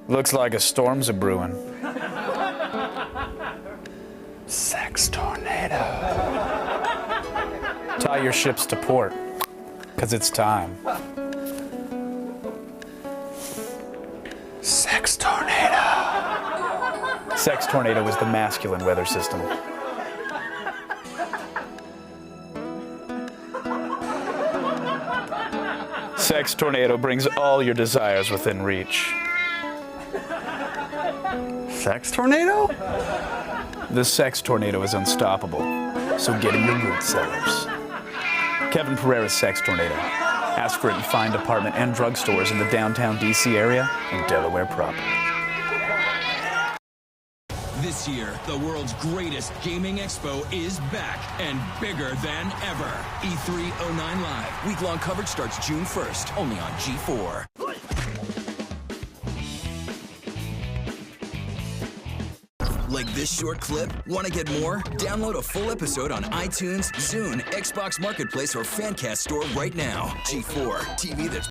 Looks like a storm's a-brewing. Sex tornado. Tie your ships to port, 'cause it's time. Sex tornado. Sex tornado is the masculine weather system. Sex tornado brings all your desires within reach. Sex tornado? The sex tornado is unstoppable, so get in your root cellars. Kevin Pereira's Sex Tornado. Ask for it in fine department and drugstores in the downtown DC area and Delaware proper. This year, the world's greatest gaming expo is back and bigger than ever. E3 09 Live. Week-long coverage starts June 1st, only on G4. Like this short clip? Want to get more? Download a full episode on iTunes, Zune, Xbox Marketplace, or Fancast Store right now. G4, TV that's